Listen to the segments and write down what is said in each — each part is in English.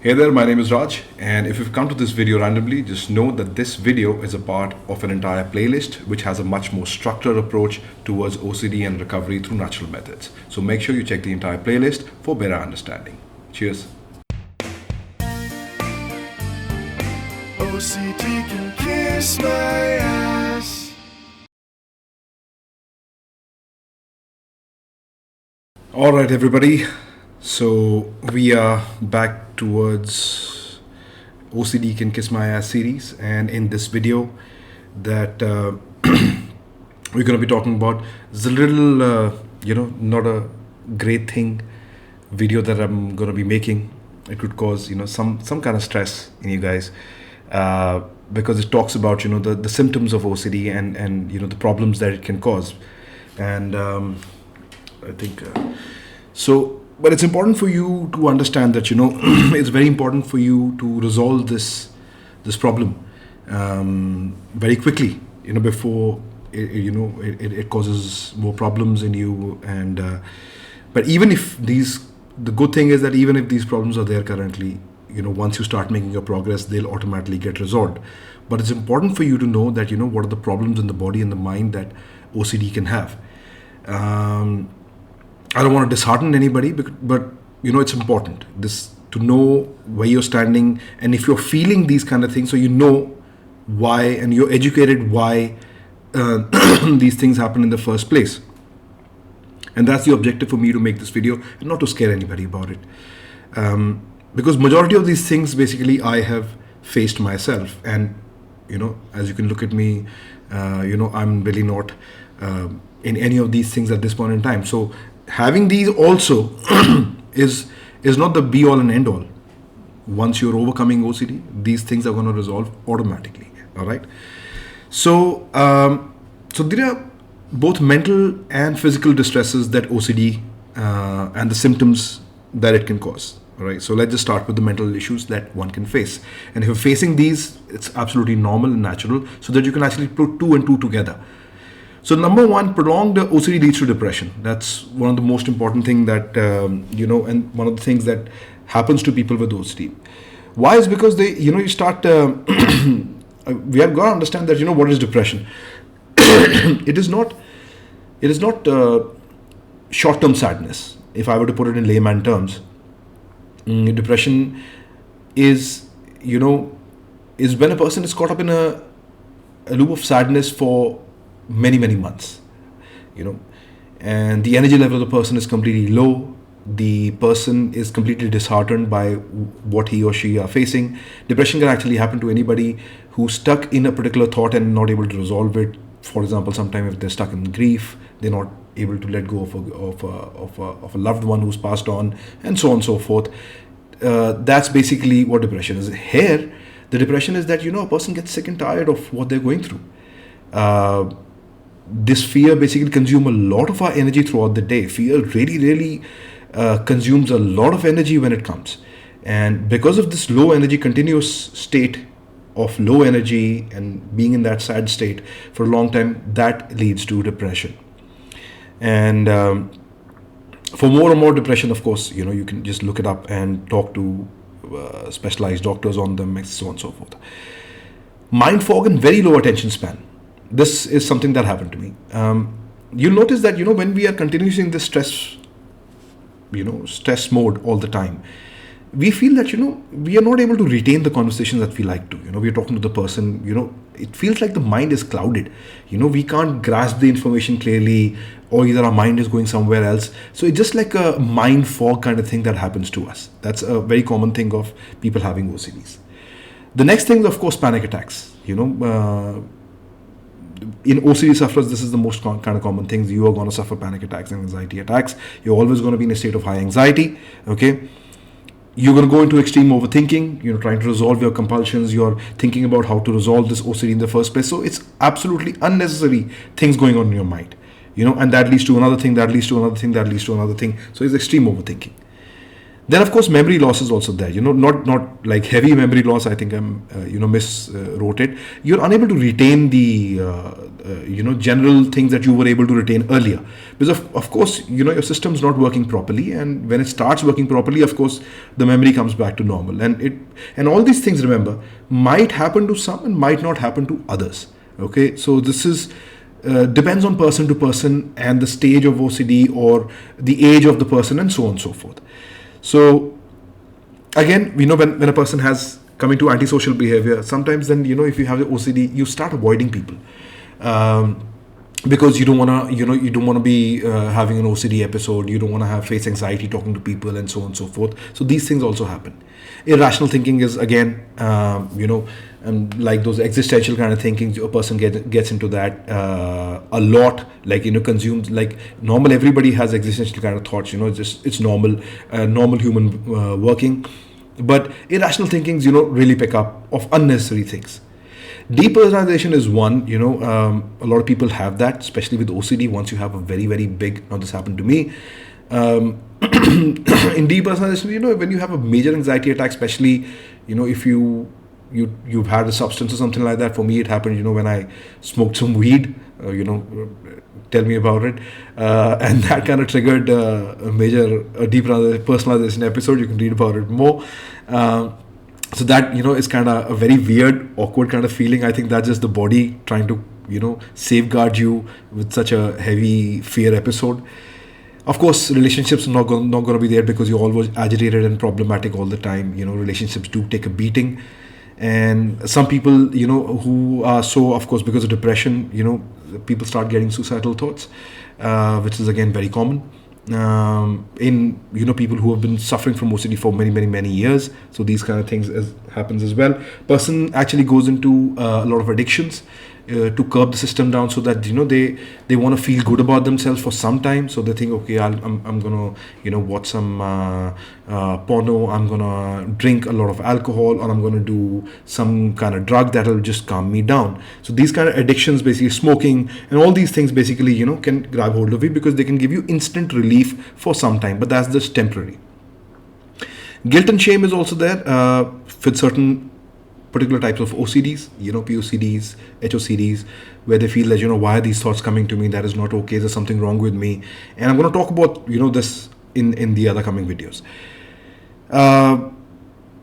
Hey there, my name is Raj, and if you've come to this video randomly, just know that this video is a part of an entire playlist which has a much more structured approach towards OCD and recovery through natural methods. So make sure you check the entire playlist for better understanding. Cheers. OCD can kiss my ass. All right, everybody. So we are back towards OCD Can Kiss My Ass series, and in this video that we're going to be talking about is a little, not a great thing video that I'm going to be making. It could cause, some kind of stress in you guys because it talks about, the symptoms of OCD and the problems that it can cause. And I think so. But it's important for you to understand that it's very important for you to resolve this problem very quickly. Before it causes more problems in you. And but even if the good thing is that even if these problems are there currently, once you start making your progress, they'll automatically get resolved. But it's important for you to know that what are the problems in the body and the mind that OCD can have. I don't want to dishearten anybody, but it's important to know where you're standing, and if you're feeling these kind of things, so you know why, and you're educated why these things happen in the first place. And that's the objective for me to make this video, and not to scare anybody about it, because majority of these things basically I have faced myself, and as you can look at me, I'm really not in any of these things at this point in time. So having these also is not the be all and end all. Once you're overcoming OCD, these things are going to resolve automatically. All right. So there are both mental and physical distresses that OCD and the symptoms that it can cause. All right. So let's just start with the mental issues that one can face. And if you're facing these, it's absolutely normal and natural, so that you can actually put two and two together. So number one, prolonged OCD leads to depression. That's one of the most important thing that, and one of the things that happens to people with OCD. Why is because they, you start, we have got to understand that, what is depression? It is not short-term sadness. If I were to put it in layman terms, depression is when a person is caught up in a loop of sadness for many months, and the energy level of the person is completely low. The person is completely disheartened by what he or she are facing. Depression can actually happen to anybody who's stuck in a particular thought and not able to resolve it. For example, sometimes if they're stuck in grief, they're not able to let go of a loved one who's passed on, and so on and so forth. That's basically what depression is. Here, the depression is that a person gets sick and tired of what they're going through. This fear basically consumes a lot of our energy throughout the day. Fear really consumes a lot of energy when it comes. And because of this low energy, continuous state of low energy and being in that sad state for a long time, that leads to depression. And for more and more depression, of course, you can just look it up and talk to specialized doctors on them, and so on and so forth. Mind fog and very low attention span. This is something that happened to me. You'll notice that, when we are continuously in this stress mode all the time, we feel that, we are not able to retain the conversations that we like to. We're talking to the person, it feels like the mind is clouded. We can't grasp the information clearly, or either our mind is going somewhere else. So it's just like a mind fog kind of thing that happens to us. That's a very common thing of people having OCDs. The next thing, of course, panic attacks. In OCD sufferers, this is the most kind of common things. You are going to suffer panic attacks and anxiety attacks. You're always going to be in a state of high anxiety. Okay. You're going to go into extreme overthinking, trying to resolve your compulsions. You're thinking about how to resolve this OCD in the first place. So it's absolutely unnecessary things going on in your mind, and that leads to another thing, that leads to another thing, that leads to another thing. So it's extreme overthinking. Then of course memory loss is also there. Not like heavy memory loss. I think I'm miswrote it. You're unable to retain the general things that you were able to retain earlier, because of course your system's not working properly, and when it starts working properly, of course the memory comes back to normal, and all these things, remember, might happen to some and might not happen to others. Okay, so this is depends on person to person and the stage of OCD or the age of the person and so on and so forth. So again, when a person has coming to antisocial behavior, sometimes then if you have the OCD, you start avoiding people, because you don't want to you don't want to be having an OCD episode. You don't want to have face anxiety talking to people and so on and so forth. So these things also happen. Irrational thinking is again and like those existential kind of thinking, a person gets into that a lot, like consumes, like normal, everybody has existential kind of thoughts, it's normal, normal human working. But irrational thinkings really pick up of unnecessary things. Depersonalization is one. A lot of people have that, especially with OCD. Once you have a very, very big, now this happened to me, in depersonalization, when you have a major anxiety attack, especially if you've had a substance or something like that. For me, it happened when I smoked some weed. Tell me about it, and that kind of triggered a major depersonalization episode. You can read about it more. So that is kind of a very weird, awkward kind of feeling. I think that's just the body trying to safeguard you with such a heavy fear episode. Of course, relationships are not going to be there because you're always agitated and problematic all the time. Relationships do take a beating, and some people who are so, of course, because of depression, people start getting suicidal thoughts, which is again very common in people who have been suffering from OCD for many years. So these kind of things happens as well. Person actually goes into a lot of addictions to curb the system down, so that they want to feel good about themselves for some time. So they think, okay, I'm gonna watch some porno, I'm gonna drink a lot of alcohol, or I'm gonna do some kind of drug that'll just calm me down. So these kind of addictions, basically smoking and all these things, basically can grab hold of you because they can give you instant relief for some time, but that's just temporary. Guilt and shame is also there with certain particular types of OCDs, POCDs, HOCDs, where they feel that, why are these thoughts coming to me? That is not okay. There's something wrong with me. And I'm going to talk about, this in the other coming videos.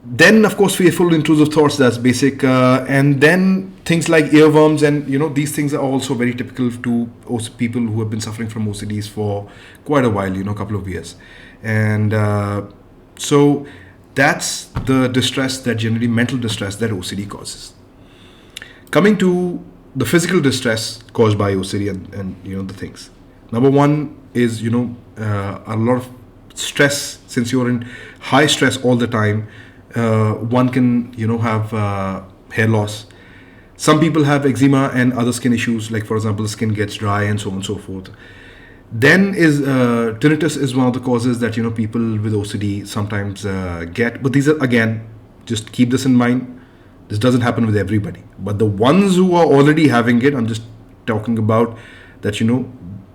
Then, of course, fearful, intrusive thoughts, that's basic. And then things like earworms, and, these things are also very typical to people who have been suffering from OCDs for quite a while, a couple of years. And so that's the distress, that generally mental distress that OCD causes. Coming to the physical distress caused by OCD and the things. Number one is a lot of stress. Since you're in high stress all the time, one can have hair loss. Some people have eczema and other skin issues, like for example, the skin gets dry and so on and so forth. Then is tinnitus is one of the causes that people with OCD sometimes get. But these are, again, just keep this in mind. This doesn't happen with everybody. But the ones who are already having it, I'm just talking about that,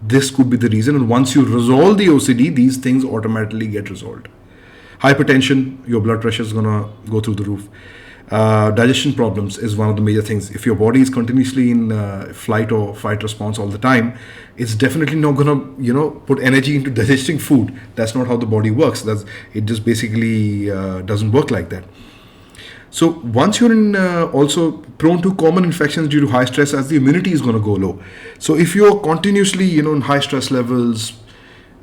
this could be the reason. And once you resolve the OCD, these things automatically get resolved. Hypertension, your blood pressure is gonna go through the roof. Digestion problems is one of the major things. If your body is continuously in flight or fight response all the time, it's definitely not gonna put energy into digesting food. That's not how the body works. It just basically doesn't work like that. So once you're in also prone to common infections due to high stress, as the immunity is going to go low. So if you're continuously in high stress levels,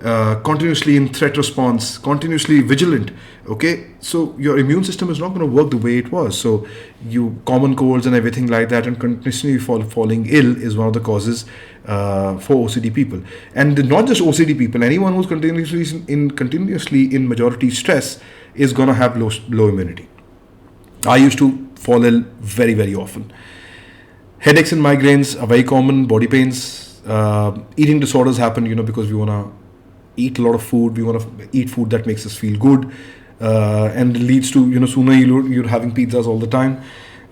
continuously in threat response, continuously vigilant, okay, so your immune system is not going to work the way it was. So you common colds and everything like that, and continuously falling ill is one of the causes for OCD people. And not just OCD people, anyone who's continuously in majority stress is going to have low immunity. I used to fall ill very, very often. Headaches and migraines are very common. Body pains, eating disorders happen, because we want to eat a lot of food. We want to eat food that makes us feel good, and leads to sooner you're having pizzas all the time.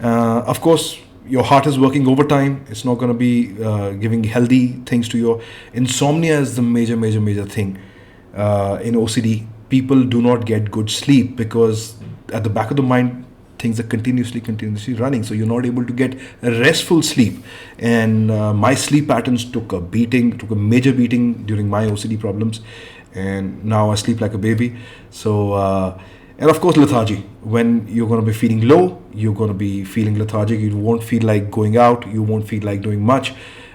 Of course, your heart is working overtime. It's not going to be giving healthy things to your insomnia is the major thing in OCD. people do not get good sleep because at the back of the mind things are continuously running, so you're not able to get a restful sleep. And my sleep patterns took a major beating during my OCD problems, and now I sleep like a baby. So and of course lethargy. When you're going to be feeling low, you're going to be feeling lethargic. You won't feel like going out, you won't feel like doing much.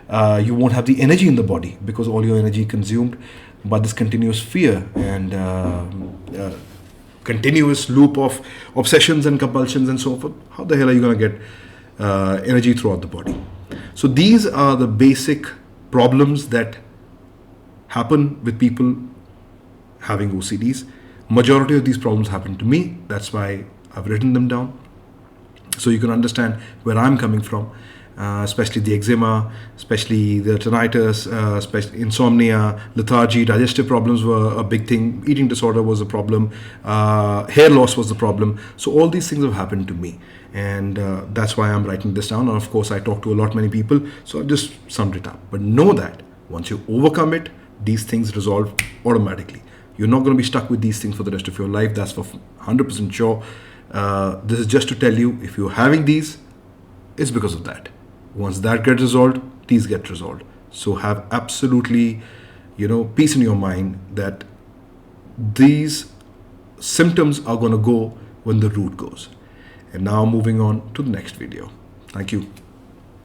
You won't have the energy in the body because all your energy consumed by this continuous fear and continuous loop of obsessions and compulsions and so forth. How the hell are you going to get energy throughout the body? So these are the basic problems that happen with people having OCDs. Majority of these problems happen to me. That's why I've written them down, so you can understand where I'm coming from, especially the eczema, especially the tinnitus, especially insomnia, lethargy, digestive problems were a big thing, eating disorder was a problem, hair loss was the problem. So all these things have happened to me, and that's why I'm writing this down. And of course, I talk to a lot many people, so I've just summed it up. But know that once you overcome it, these things resolve automatically. You're not going to be stuck with these things for the rest of your life. That's for 100% sure. This is just to tell you, if you're having these, it's because of that. Once that gets resolved, these get resolved. So have absolutely, peace in your mind that these symptoms are going to go when the root goes. And now moving on to the next video. Thank you.